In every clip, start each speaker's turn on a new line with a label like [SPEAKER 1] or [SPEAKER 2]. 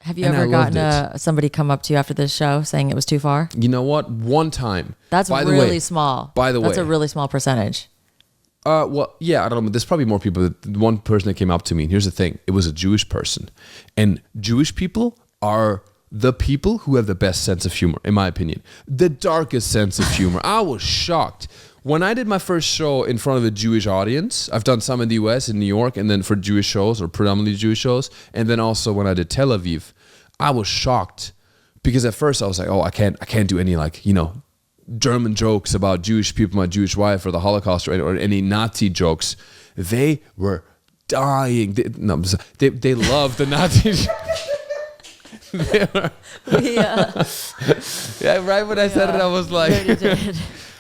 [SPEAKER 1] Have you
[SPEAKER 2] And
[SPEAKER 1] ever
[SPEAKER 2] I loved
[SPEAKER 1] gotten somebody come up to you after this show saying it was too far?
[SPEAKER 2] You know what? One time.
[SPEAKER 1] That's really small.
[SPEAKER 2] By the way.
[SPEAKER 1] That's a really small percentage.
[SPEAKER 2] Well, yeah, I don't know. There's probably more people. One person that came up to me, and here's the thing. It was a Jewish person. And Jewish people are the people who have the best sense of humor, in my opinion. The darkest sense of humor. I was shocked. When I did my first show in front of a Jewish audience, I've done some in the US, in New York, and then for Jewish shows, or predominantly Jewish shows, and then also when I did Tel Aviv, I was shocked. Because at first I was like, oh, I can't do any German jokes about Jewish people, my Jewish wife, or the Holocaust, or any Nazi jokes. They were dying. They loved the Nazi. Yeah, right when I said it, I was like,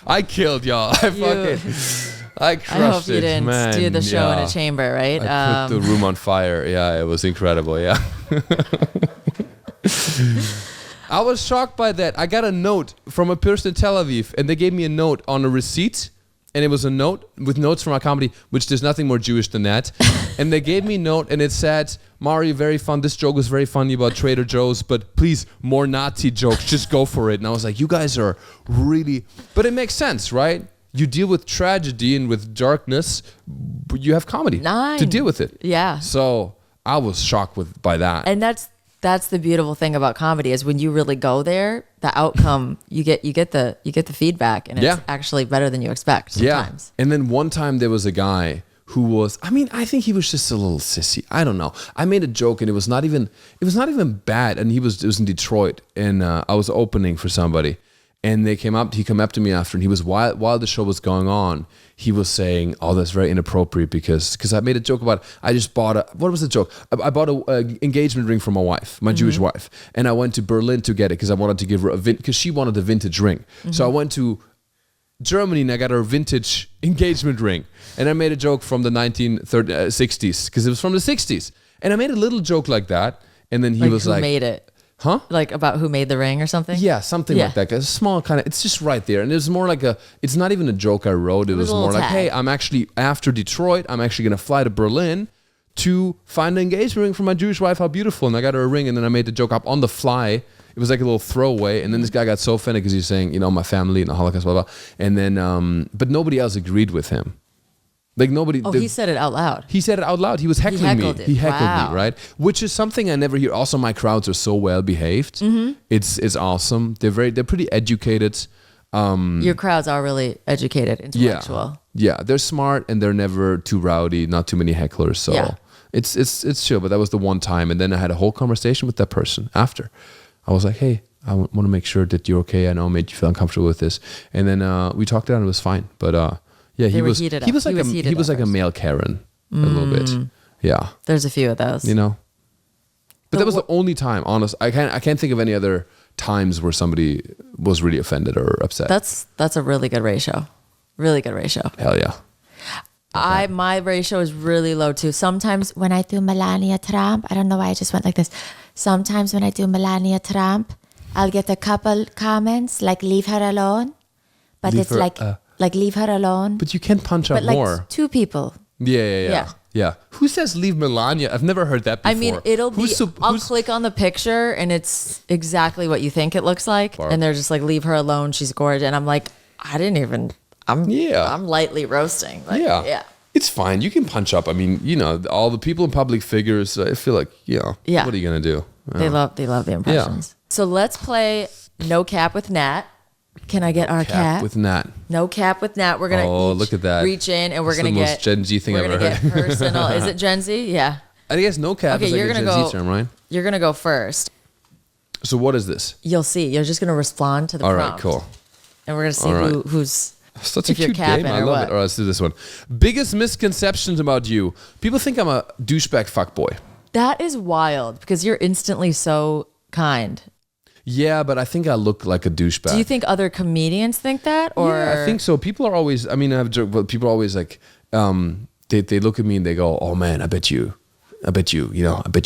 [SPEAKER 2] I killed y'all. I crushed it.
[SPEAKER 1] I hope you didn't do the show in a chamber, right?
[SPEAKER 2] I put the room on fire. Yeah, it was incredible. Yeah. I was shocked by that. I got a note from a person in Tel Aviv, and they gave me a note on a receipt, and it was a note with notes from our comedy, which there's nothing more Jewish than that. And they gave me a note, and it said, Mario, very fun. This joke was very funny about Trader Joe's, but please, more Nazi jokes. Just go for it. And I was like, you guys are really... But it makes sense, right? You deal with tragedy and with darkness, but you have comedy to deal with it.
[SPEAKER 1] Yeah.
[SPEAKER 2] So I was shocked by that.
[SPEAKER 1] And that's the beautiful thing about comedy is when you really go there, the outcome you get the feedback, and it's actually better than you expect sometimes.
[SPEAKER 2] Yeah. And then one time there was a guy who was, I think he was just a little sissy. I don't know. I made a joke and it was not even bad. And it was in Detroit, and I was opening for somebody, and he came up to me after, and he was, while the show was going on, he was saying, oh, that's very inappropriate because I made a joke about, I just bought what was the joke? I bought an engagement ring for my wife, my Jewish wife. And I went to Berlin to get it because I wanted to give her because she wanted a vintage ring. So I went to Germany and I got her a vintage engagement ring. And I made a joke from the 1960s because it was from the 60s. And I made a little joke like that. And then he was like,
[SPEAKER 1] who made it?
[SPEAKER 2] Huh?
[SPEAKER 1] Like about who made the ring or something?
[SPEAKER 2] Yeah, something like that. A small kind of, it's just right there. And it was more like it's not even a joke I wrote. It was more like, hey, I'm actually, after Detroit, I'm actually going to fly to Berlin to find an engagement ring for my Jewish wife. How beautiful. And I got her a ring, and then I made the joke up on the fly. It was like a little throwaway. And then this guy got so offended because he's saying, my family and the Holocaust, blah, blah. And then, but nobody else agreed with him. Like nobody.
[SPEAKER 1] Oh, he said it out loud.
[SPEAKER 2] He said it out loud. He was heckling me. He heckled me, right? Which is something I never hear. Also, my crowds are so well behaved. It's awesome. They're pretty educated.
[SPEAKER 1] Your crowds are really educated, intellectual.
[SPEAKER 2] Yeah, they're smart and they're never too rowdy. Not too many hecklers. So it's chill. But that was the one time, and then I had a whole conversation with that person after. I was like, hey, I want to make sure that you're okay. I know I made you feel uncomfortable with this, and then we talked it out. And it was fine, but. Yeah, he was like a male Karen a little bit. Yeah.
[SPEAKER 1] There's a few of those.
[SPEAKER 2] But that was the only time, honest. I can't think of any other times where somebody was really offended or upset.
[SPEAKER 1] That's a really good ratio. Really good ratio.
[SPEAKER 2] Hell yeah.
[SPEAKER 1] My ratio is really low too. Sometimes when I do Melania Trump, I don't know why I just went like this. Sometimes when I do Melania Trump, I'll get a couple comments like leave her alone. But it's like leave her alone.
[SPEAKER 2] But you can punch up more.
[SPEAKER 1] Like 2 people.
[SPEAKER 2] Yeah. Who says leave Melania? I've never heard that before.
[SPEAKER 1] I mean, I'll click on the picture and it's exactly what you think it looks like. And they're just like, leave her alone. She's gorgeous. And I'm like, I'm lightly roasting. Like, yeah.
[SPEAKER 2] It's fine. You can punch up. I mean, all the people in public figures, I feel like, what are you going to do?
[SPEAKER 1] They love the impressions. Yeah. So let's play No Cap with Nat. Can I get our cap?
[SPEAKER 2] With Nat.
[SPEAKER 1] No cap with Nat. We're gonna
[SPEAKER 2] look at that.
[SPEAKER 1] Reach in and we're gonna get the
[SPEAKER 2] most Gen Z thing I've ever heard.
[SPEAKER 1] Personal. Is it Gen Z? Yeah.
[SPEAKER 2] I guess no cap is like a Gen Z term, right?
[SPEAKER 1] You're gonna go first.
[SPEAKER 2] So what is this?
[SPEAKER 1] You'll see. You're just gonna respond to the prompt.
[SPEAKER 2] All right, cool.
[SPEAKER 1] And we're gonna see who's
[SPEAKER 2] such a cute game. I love it. All right, let's do this one. Biggest misconceptions about you. People think I'm a douchebag fuckboy.
[SPEAKER 1] That is wild because you're instantly so kind.
[SPEAKER 2] Yeah, but I think I look like a douchebag.
[SPEAKER 1] Do you think other comedians think that? Or
[SPEAKER 2] yeah, I think so. People are always, I have joked, but people are always like, they look at me and they go, oh man, I bet you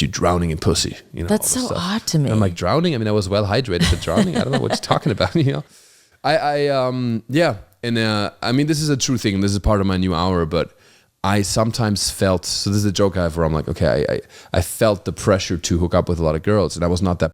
[SPEAKER 2] drowning in pussy.
[SPEAKER 1] That's so odd to me.
[SPEAKER 2] And I'm like, drowning? I was well hydrated, but drowning? I don't know what you're talking about, yeah. And this is a true thing. This is part of my new hour, but I sometimes felt, so this is a joke I have where I'm like, okay, I felt the pressure to hook up with a lot of girls, and I was not that